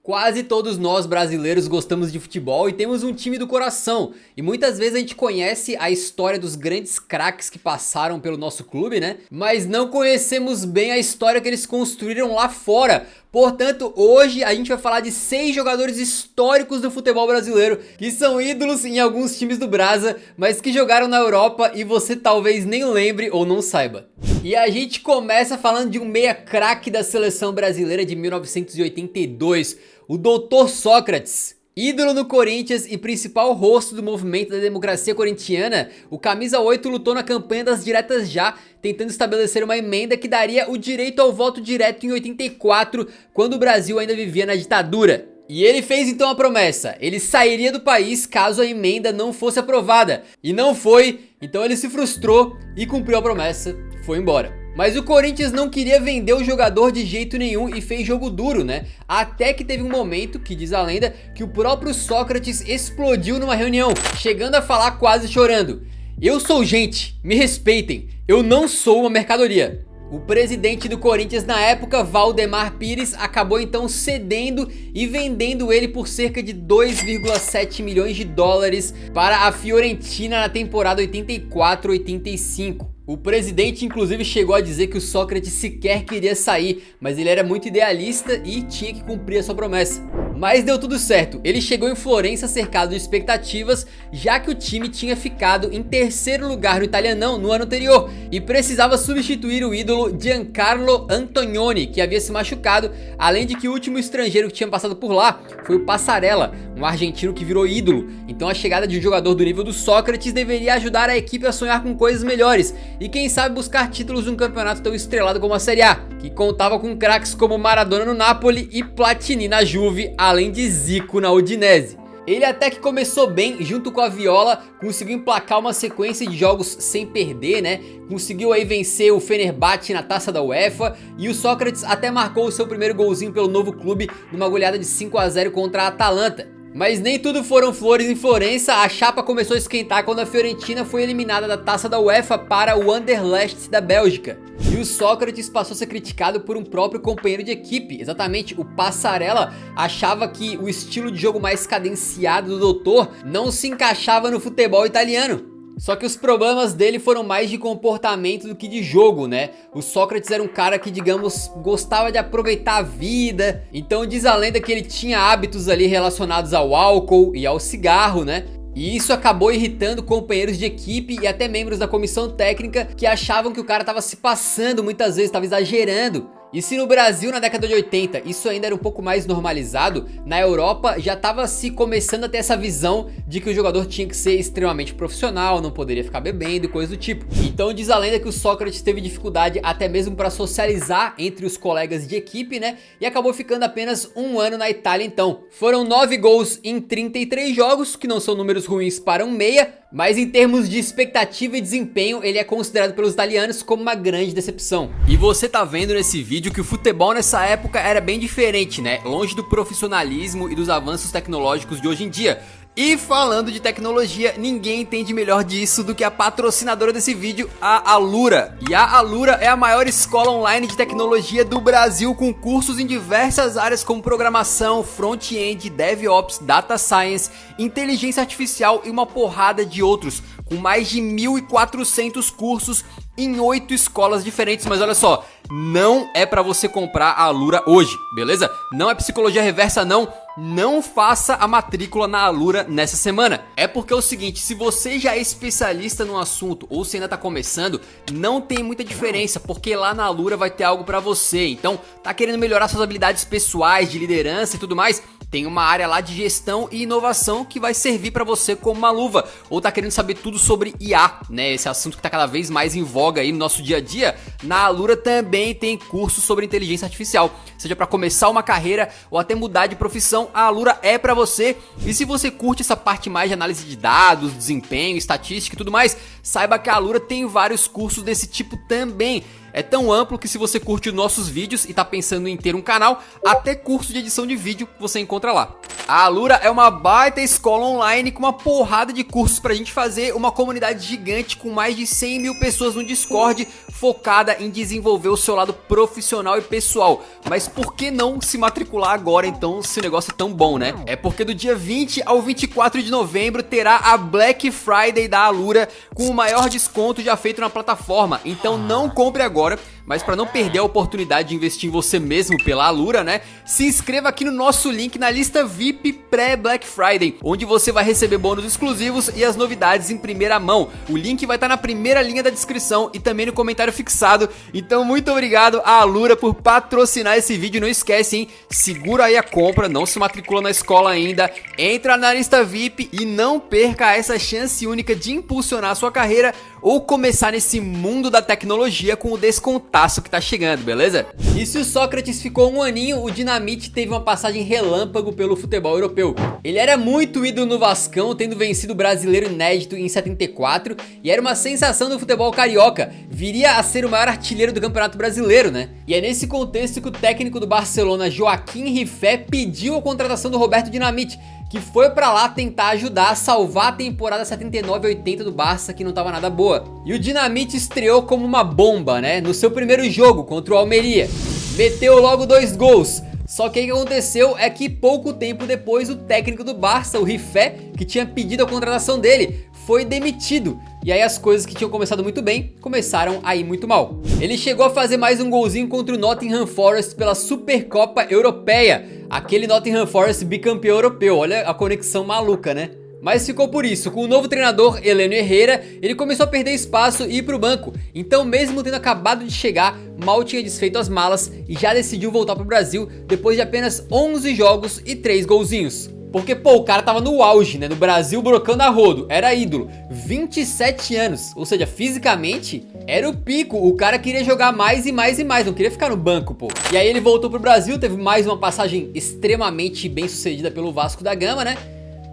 Quase todos nós brasileiros gostamos de futebol e temos um time do coração. E muitas vezes a gente conhece a história dos grandes craques que passaram pelo nosso clube, né? Mas não conhecemos bem a história que eles construíram lá fora. Portanto, hoje a gente vai falar de 6 jogadores históricos do futebol brasileiro que são ídolos em alguns times do Brasa, mas que jogaram na Europa e você talvez nem lembre ou não saiba. E a gente começa falando de um meia craque da seleção brasileira de 1982, o Dr. Sócrates. Ídolo no Corinthians e principal rosto do movimento da democracia corintiana, o camisa 8 lutou na campanha das diretas já, tentando estabelecer uma emenda que daria o direito ao voto direto em 84, quando o Brasil ainda vivia na ditadura. E ele fez então a promessa, ele sairia do país caso a emenda não fosse aprovada. E não foi, então ele se frustrou e cumpriu a promessa, foi embora. Mas o Corinthians não queria vender o jogador de jeito nenhum e fez jogo duro, né? Até que teve um momento, que diz a lenda, que o próprio Sócrates explodiu numa reunião, chegando a falar quase chorando: "Eu sou gente, me respeitem, eu não sou uma mercadoria." O presidente do Corinthians na época, Valdemar Pires, acabou então cedendo e vendendo ele por cerca de 2,7 milhões de dólares para a Fiorentina na temporada 84-85. O presidente inclusive chegou a dizer que o Sócrates sequer queria sair, mas ele era muito idealista e tinha que cumprir a sua promessa. Mas deu tudo certo, ele chegou em Florença cercado de expectativas, já que o time tinha ficado em terceiro lugar no Italianão no ano anterior e precisava substituir o ídolo Giancarlo Antonioni, que havia se machucado, além de que o último estrangeiro que tinha passado por lá foi o Passarella, um argentino que virou ídolo. Então a chegada de um jogador do nível do Sócrates deveria ajudar a equipe a sonhar com coisas melhores e quem sabe buscar títulos num campeonato tão estrelado como a Série A, que contava com craques como Maradona no Napoli e Platini na Juve, além de Zico na Udinese. Ele até que começou bem, junto com a Viola, conseguiu emplacar uma sequência de jogos sem perder, né? Conseguiu aí vencer o Fenerbahçe na taça da UEFA e o Sócrates até marcou o seu primeiro golzinho pelo novo clube numa goleada de 5-0 contra a Atalanta. Mas nem tudo foram flores em Florença, a chapa começou a esquentar quando a Fiorentina foi eliminada da taça da UEFA para o Anderlecht da Bélgica. E o Sócrates passou a ser criticado por um próprio companheiro de equipe, exatamente o Passarella achava que o estilo de jogo mais cadenciado do doutor não se encaixava no futebol italiano. Só que os problemas dele foram mais de comportamento do que de jogo, né? O Sócrates era um cara que, digamos, gostava de aproveitar a vida. Então diz a lenda que ele tinha hábitos ali relacionados ao álcool e ao cigarro, né? E isso acabou irritando companheiros de equipe e até membros da comissão técnica que achavam que o cara tava se passando muitas vezes, tava exagerando. E se no Brasil na década de 80 isso ainda era um pouco mais normalizado, na Europa já estava se começando a ter essa visão de que o jogador tinha que ser extremamente profissional, não poderia ficar bebendo e coisa do tipo. Então diz a lenda que o Sócrates teve dificuldade até mesmo para socializar entre os colegas de equipe, né? E acabou ficando apenas um ano na Itália então. Foram 9 gols em 33 jogos, que não são números ruins para um meia, mas em termos de expectativa e desempenho, ele é considerado pelos italianos como uma grande decepção. E você tá vendo nesse vídeo que o futebol nessa época era bem diferente, né? Longe do profissionalismo e dos avanços tecnológicos de hoje em dia. E falando de tecnologia, ninguém entende melhor disso do que a patrocinadora desse vídeo, a Alura. E a Alura é a maior escola online de tecnologia do Brasil, com cursos em diversas áreas como programação, front-end, DevOps, Data Science, inteligência artificial e uma porrada de outros, com mais de 1.400 cursos em 8 escolas diferentes. Mas olha só, não é pra você comprar a Alura hoje, beleza? Não é psicologia reversa não. Não faça a matrícula na Alura nessa semana. É porque é o seguinte, se você já é especialista no assunto ou se ainda tá começando, não tem muita diferença, porque lá na Alura vai ter algo pra você. Então, tá querendo melhorar suas habilidades pessoais, de liderança e tudo mais? Tem uma área lá de gestão e inovação que vai servir pra você como uma luva. Ou tá querendo saber tudo sobre IA, né? Esse assunto que tá cada vez mais em voga aí no nosso dia a dia. Na Alura também tem cursos sobre inteligência artificial. Seja pra começar uma carreira ou até mudar de profissão, a Alura é pra você. E se você curte essa parte mais de análise de dados, desempenho, estatística e tudo mais, saiba que a Alura tem vários cursos desse tipo também. É tão amplo que se você curte nossos vídeos e tá pensando em ter um canal, até curso de edição de vídeo você encontra lá. A Alura é uma baita escola online com uma porrada de cursos pra gente fazer, uma comunidade gigante com mais de 100 mil pessoas no Discord, focada em desenvolver o seu lado profissional e pessoal. Mas por que não se matricular agora então, se o negócio é tão bom, né? É porque do dia 20 ao 24 de novembro terá a Black Friday da Alura com o maior desconto já feito na plataforma. Então não compre agora, mas para não perder a oportunidade de investir em você mesmo pela Alura, né? Se inscreva aqui no nosso link na lista VIP pré-Black Friday, onde você vai receber bônus exclusivos e as novidades em primeira mão. O link vai estar na primeira linha da descrição e também no comentário fixado. Então muito obrigado à Alura por patrocinar esse vídeo. Não esquece, hein? Segura aí a compra, não se matricula na escola ainda, entra na lista VIP e não perca essa chance única de impulsionar a sua carreira ou começar nesse mundo da tecnologia com o descontaço que tá chegando, beleza? E se o Sócrates ficou um aninho, o Dinamite teve uma passagem relâmpago pelo futebol europeu. Ele era muito ídolo no Vascão, tendo vencido o Brasileiro Inédito em 74 e era uma sensação do futebol carioca. Viria a ser o maior artilheiro do Campeonato Brasileiro, né? E é nesse contexto que o técnico do Barcelona, Joaquim Rifé, pediu a contratação do Roberto Dinamite, que foi pra lá tentar ajudar a salvar a temporada 79-80 do Barça, que não tava nada boa. E o Dinamite estreou como uma bomba, né? No seu primeiro jogo contra o Almeria. Meteu logo 2 gols. Só que o que aconteceu é que pouco tempo depois o técnico do Barça, o Rifé, que tinha pedido a contratação dele, foi demitido. E aí as coisas que tinham começado muito bem, começaram a ir muito mal. Ele chegou a fazer mais um golzinho contra o Nottingham Forest pela Supercopa Europeia. Aquele Nottingham Forest bicampeão europeu, olha a conexão maluca, né? Mas ficou por isso, com o novo treinador, Heleno Herrera, ele começou a perder espaço e ir pro banco. Então mesmo tendo acabado de chegar, mal tinha desfeito as malas e já decidiu voltar pro Brasil depois de apenas 11 jogos e 3 golzinhos. Porque, pô, o cara tava no auge, né? No Brasil, brocando a rodo. Era ídolo. 27 anos. Ou seja, fisicamente, era o pico. O cara queria jogar mais e mais e mais. Não queria ficar no banco, pô. E aí ele voltou pro Brasil. Teve mais uma passagem extremamente bem sucedida pelo Vasco da Gama, né?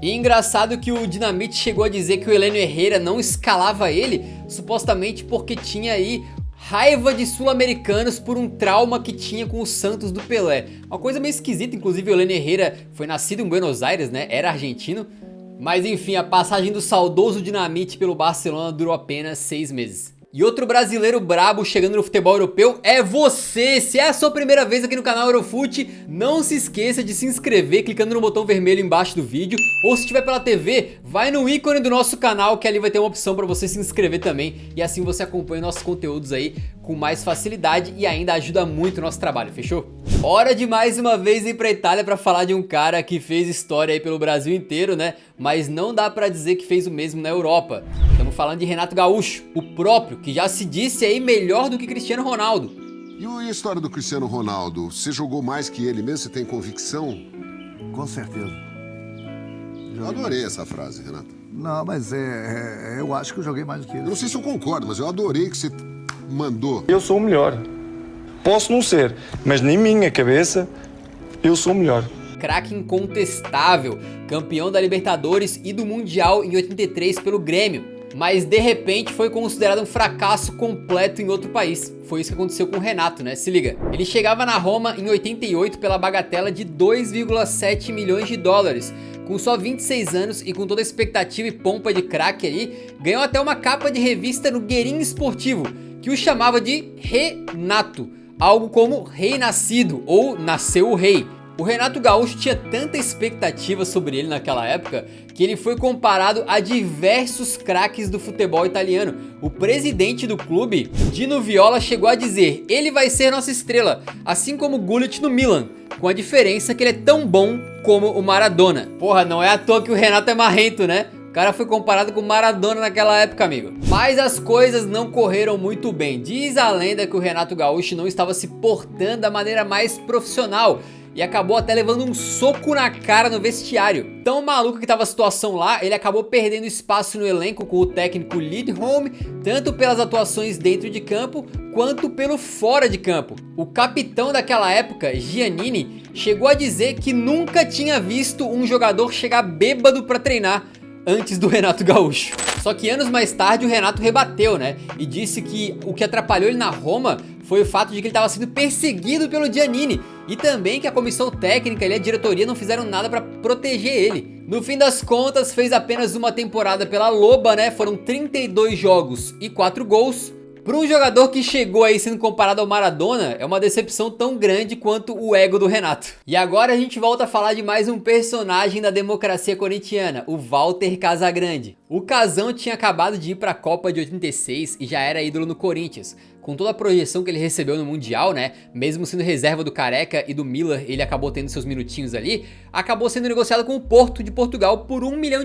E engraçado que o Dinamite chegou a dizer que o Heleno Herrera não escalava ele, supostamente porque tinha aí raiva de sul-americanos por um trauma que tinha com o Santos do Pelé. Uma coisa meio esquisita, inclusive o Heleno Herrera foi nascido em Buenos Aires, né? Era argentino. Mas enfim, a passagem do saudoso Dinamite pelo Barcelona durou apenas 6 meses. E outro brasileiro brabo chegando no futebol europeu é você! Se é a sua primeira vez aqui no canal Eurofute, não se esqueça de se inscrever clicando no botão vermelho embaixo do vídeo, ou se estiver pela TV, vai no ícone do nosso canal que ali vai ter uma opção para você se inscrever também, e assim você acompanha nossos conteúdos aí com mais facilidade e ainda ajuda muito o nosso trabalho, fechou? Hora de mais uma vez ir pra Itália pra falar de um cara que fez história aí pelo Brasil inteiro, né? Mas não dá pra dizer que fez o mesmo na Europa. Estamos falando de Renato Gaúcho, o próprio, que já se disse aí melhor do que Cristiano Ronaldo. E a história do Cristiano Ronaldo? Você jogou mais que ele mesmo? Você tem convicção? Com certeza. Eu adorei essa frase, Renato. Não, mas eu acho que eu joguei mais do que ele. Eu não sei se eu concordo, mas eu adorei que você mandou. Eu sou o melhor. Posso não ser, mas na minha cabeça, eu sou o melhor. Craque incontestável, campeão da Libertadores e do Mundial em 83 pelo Grêmio. Mas de repente foi considerado um fracasso completo em outro país. Foi isso que aconteceu com o Renato, né? Se liga. Ele chegava na Roma em 88 pela bagatela de 2,7 milhões de dólares. Com só 26 anos e com toda a expectativa e pompa de craque aí, ganhou até uma capa de revista no Guerin Esportivo, que o chamava de Renato. Algo como rei nascido ou nasceu o rei. O Renato Gaúcho tinha tanta expectativa sobre ele naquela época que ele foi comparado a diversos craques do futebol italiano. O presidente do clube, Dino Viola, chegou a dizer: ele vai ser nossa estrela, assim como o Gullit no Milan, com a diferença que ele é tão bom como o Maradona. Porra, não é à toa que o Renato é marrento, né? O cara foi comparado com o Maradona naquela época, amigo. Mas as coisas não correram muito bem. Diz a lenda que o Renato Gaúcho não estava se portando da maneira mais profissional e acabou até levando um soco na cara no vestiário. Tão maluco que tava a situação lá, ele acabou perdendo espaço no elenco com o técnico Lidholm, tanto pelas atuações dentro de campo, quanto pelo fora de campo. O capitão daquela época, Giannini, chegou a dizer que nunca tinha visto um jogador chegar bêbado pra treinar. antes do Renato Gaúcho. Só que anos mais tarde o Renato rebateu, né? E disse que o que atrapalhou ele na Roma foi o fato de que ele estava sendo perseguido pelo Giannini. E também que a comissão técnica e a diretoria não fizeram nada para proteger ele. No fim das contas, fez apenas uma temporada pela Loba, né? Foram 32 jogos e 4 gols. Para um jogador que chegou aí sendo comparado ao Maradona, é uma decepção tão grande quanto o ego do Renato. E agora a gente volta a falar de mais um personagem da democracia corintiana, o Walter Casagrande. O Casão tinha acabado de ir para a Copa de 86 e já era ídolo no Corinthians. Com toda a projeção que ele recebeu no Mundial, né, mesmo sendo reserva do Careca e do Miller, ele acabou tendo seus minutinhos ali, acabou sendo negociado com o Porto de Portugal por $1 milhão,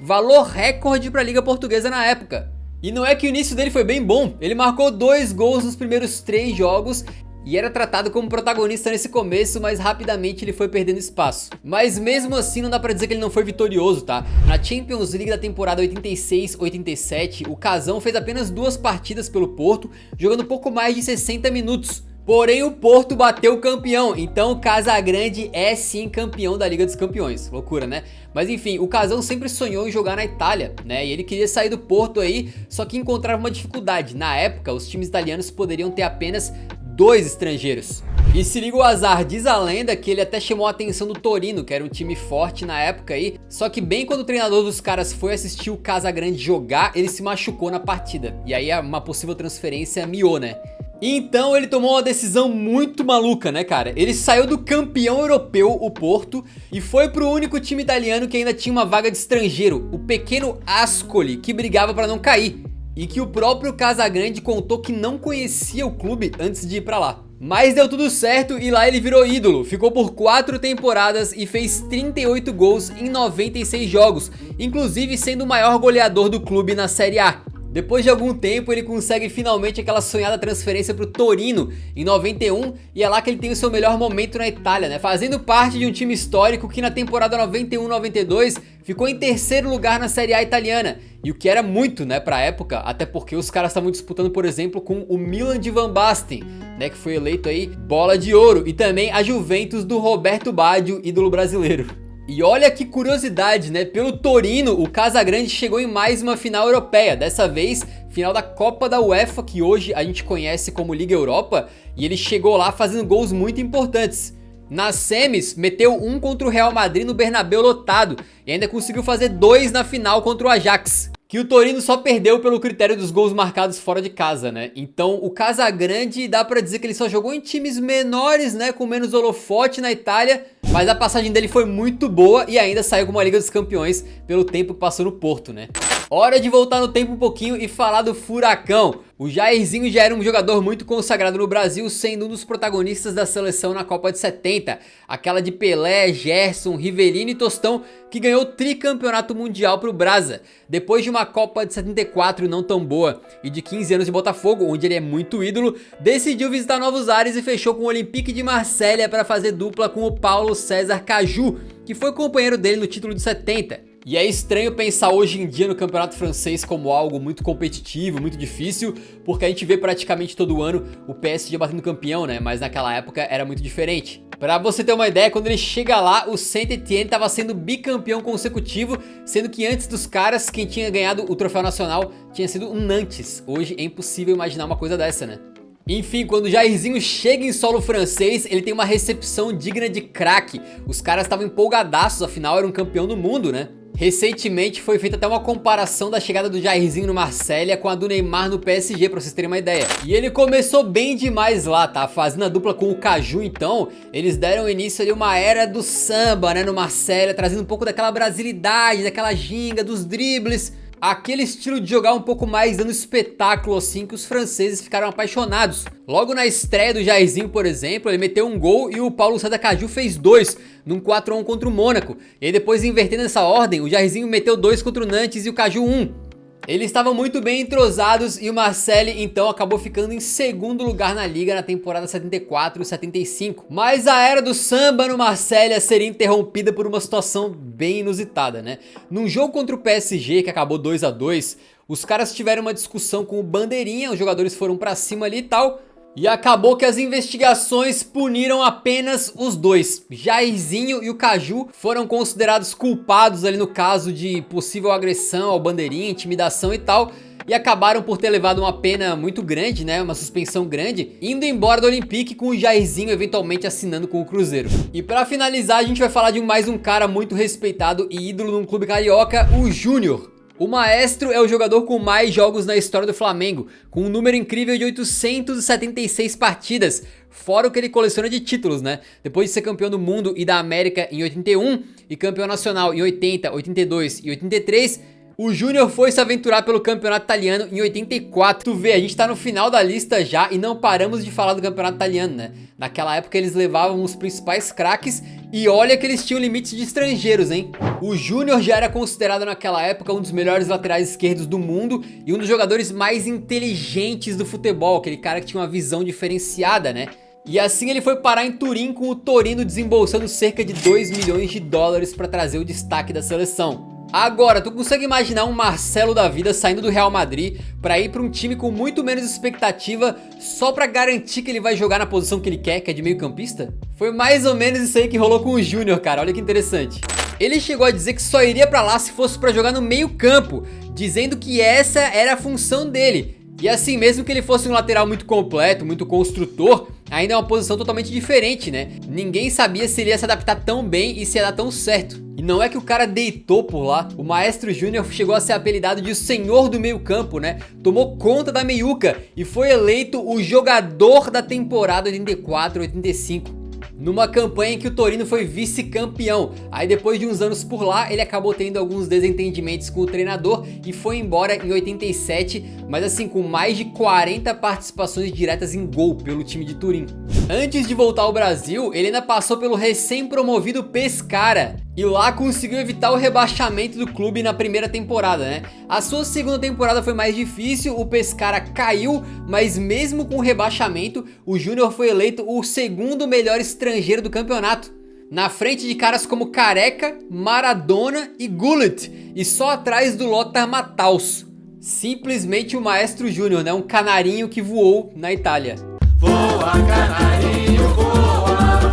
valor recorde para a Liga Portuguesa na época. E não é que o início dele foi bem bom, ele marcou 2 gols nos primeiros 3 jogos e era tratado como protagonista nesse começo, mas rapidamente ele foi perdendo espaço. Mas mesmo assim não dá pra dizer que ele não foi vitorioso, tá? Na Champions League da temporada 86-87, o Casão fez apenas 2 partidas pelo Porto, jogando pouco mais de 60 minutos. Porém o Porto bateu o campeão, então o Casagrande é sim campeão da Liga dos Campeões. Loucura, né? Mas enfim, o Casão sempre sonhou em jogar na Itália, né? E ele queria sair do Porto aí, só que encontrava uma dificuldade. Na época, os times italianos poderiam ter apenas 2 estrangeiros. E se liga o azar, diz a lenda que ele até chamou a atenção do Torino, que era um time forte na época aí. Só que bem quando o treinador dos caras foi assistir o Casagrande jogar, ele se machucou na partida. E aí uma possível transferência miou, né? Então ele tomou uma decisão muito maluca, né, cara? Ele saiu do campeão europeu, o Porto, e foi pro único time italiano que ainda tinha uma vaga de estrangeiro, o pequeno Ascoli, que brigava pra não cair. E que o próprio Casagrande contou que não conhecia o clube antes de ir pra lá. Mas deu tudo certo e lá ele virou ídolo, ficou por 4 temporadas e fez 38 gols em 96 jogos, inclusive sendo o maior goleador do clube na Série A. Depois de algum tempo ele consegue finalmente aquela sonhada transferência pro Torino em 91 e é lá que ele tem o seu melhor momento na Itália, né? Fazendo parte de um time histórico que na temporada 91-92 ficou em 3º lugar na Série A italiana. E o que era muito, né, pra época, até porque os caras estavam disputando, por exemplo, com o Milan de Van Basten, né, que foi eleito aí bola de ouro, e também a Juventus do Roberto Baggio, ídolo brasileiro. E olha que curiosidade, né? Pelo Torino, o Casagrande chegou em mais uma final europeia, dessa vez final da Copa da UEFA, que hoje a gente conhece como Liga Europa, e ele chegou lá fazendo gols muito importantes. Nas semis, meteu 1 contra o Real Madrid no Bernabéu lotado, e ainda conseguiu fazer 2 na final contra o Ajax, que o Torino só perdeu pelo critério dos gols marcados fora de casa, né? Então o Casagrande dá pra dizer que ele só jogou em times menores, né, com menos holofote na Itália, mas a passagem dele foi muito boa e ainda saiu com uma Liga dos Campeões pelo tempo que passou no Porto, né? Hora de voltar no tempo um pouquinho e falar do Furacão. O Jairzinho já era um jogador muito consagrado no Brasil, sendo um dos protagonistas da seleção na Copa de 70. Aquela de Pelé, Gerson, Rivelino e Tostão, que ganhou o tricampeonato mundial pro Brasa. Depois de uma Copa de 74 não tão boa e de 15 anos de Botafogo, onde ele é muito ídolo, decidiu visitar novos ares e fechou com o Olympique de Marselha para fazer dupla com o Paulo César Caju, que foi companheiro dele no título de 70. E é estranho pensar hoje em dia no campeonato francês como algo muito competitivo, muito difícil, porque a gente vê praticamente todo ano o PSG batendo campeão, né? Mas naquela época era muito diferente. Pra você ter uma ideia, quando ele chega lá, o Saint-Étienne estava sendo bicampeão consecutivo, sendo que antes dos caras, quem tinha ganhado o troféu nacional tinha sido o Nantes. Hoje é impossível imaginar uma coisa dessa, né? Enfim, quando o Jairzinho chega em solo francês, ele tem uma recepção digna de craque. Os caras estavam empolgadaços, afinal era um campeão do mundo, né? Recentemente foi feita até uma comparação da chegada do Jairzinho no Marselha com a do Neymar no PSG, pra vocês terem uma ideia. E ele começou bem demais lá, tá? Fazendo a dupla com o Caju, então, eles deram início ali uma era do samba, né, no Marselha, trazendo um pouco daquela brasilidade, daquela ginga, dos dribles, aquele estilo de jogar um pouco mais dando espetáculo assim que os franceses ficaram apaixonados. Logo na estreia do Jairzinho, por exemplo, ele meteu um gol e o Paulo César Caju fez 2 num 4-1 contra o Mônaco. E aí depois, invertendo essa ordem, o Jairzinho meteu 2 contra o Nantes e o Caju 1. Eles estavam muito bem entrosados e o Marseille então acabou ficando em 2º lugar na liga na temporada 74-75. Mas a era do samba no Marselha seria interrompida por uma situação bem inusitada, né? Num jogo contra o PSG, que acabou 2-2, os caras tiveram uma discussão com o Bandeirinha, os jogadores foram pra cima ali e tal. E acabou que as investigações puniram apenas os dois. Jairzinho e o Caju foram considerados culpados ali no caso de possível agressão ao bandeirinha, intimidação e tal. E acabaram por ter levado uma pena muito grande, né, uma suspensão grande, indo embora do Olympique, com o Jairzinho eventualmente assinando com o Cruzeiro. E pra finalizar, a gente vai falar de mais um cara muito respeitado e ídolo num clube carioca, o Júnior. O Maestro é o jogador com mais jogos na história do Flamengo, com um número incrível de 876 partidas, fora o que ele coleciona de títulos, né? Depois de ser campeão do mundo e da América em 81 e campeão nacional em 80, 82 e 83, o Júnior foi se aventurar pelo campeonato italiano em 84. Tu vê, a gente tá no final da lista já e não paramos de falar do campeonato italiano, né? Naquela época eles levavam os principais craques e olha que eles tinham limites de estrangeiros, hein? O Júnior já era considerado naquela época um dos melhores laterais esquerdos do mundo e um dos jogadores mais inteligentes do futebol, aquele cara que tinha uma visão diferenciada, né? E assim ele foi parar em Turim, com o Torino desembolsando cerca de 2 milhões de dólares para trazer o destaque da seleção. Agora, tu consegue imaginar um Marcelo da vida saindo do Real Madrid pra ir pra um time com muito menos expectativa só pra garantir que ele vai jogar na posição que ele quer, que é de meio campista? Foi mais ou menos isso aí que rolou com o Júnior, cara, olha que interessante. Ele chegou a dizer que só iria pra lá se fosse pra jogar no meio campo, dizendo que essa era a função dele. E assim, mesmo que ele fosse um lateral muito completo, muito construtor, ainda é uma posição totalmente diferente, né? Ninguém sabia se ele ia se adaptar tão bem e se ia dar tão certo. E não é que o cara deitou por lá. O Maestro Júnior chegou a ser apelidado de o senhor do meio campo, né? Tomou conta da meiuca e foi eleito o jogador da temporada 84-85. Numa campanha em que o Torino foi vice-campeão. Aí depois de uns anos por lá, ele acabou tendo alguns desentendimentos com o treinador e foi embora em 87, mas assim, com mais de 40 participações diretas em gol pelo time de Turim. Antes de voltar ao Brasil, ele ainda passou pelo recém-promovido Pescara e lá conseguiu evitar o rebaixamento do clube na primeira temporada, né? A sua segunda temporada foi mais difícil, o Pescara caiu, mas mesmo com o rebaixamento, o Júnior foi eleito o segundo melhor estrangeiro do campeonato, na frente de caras como Careca, Maradona e Gullit, e só atrás do Lothar Matthaus. Simplesmente o Maestro Júnior, né? Um canarinho que voou na Itália. Voa, canarinho, voa,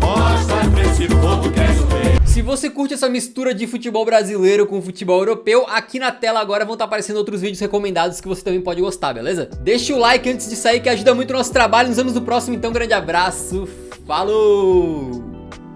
mostra pra esse povo que é ver. Se você curte essa mistura de futebol brasileiro com futebol europeu, aqui na tela agora vão estar aparecendo outros vídeos recomendados que você também pode gostar, beleza? Deixa o like antes de sair que ajuda muito o nosso trabalho. Nos vemos no próximo, então grande abraço, falou!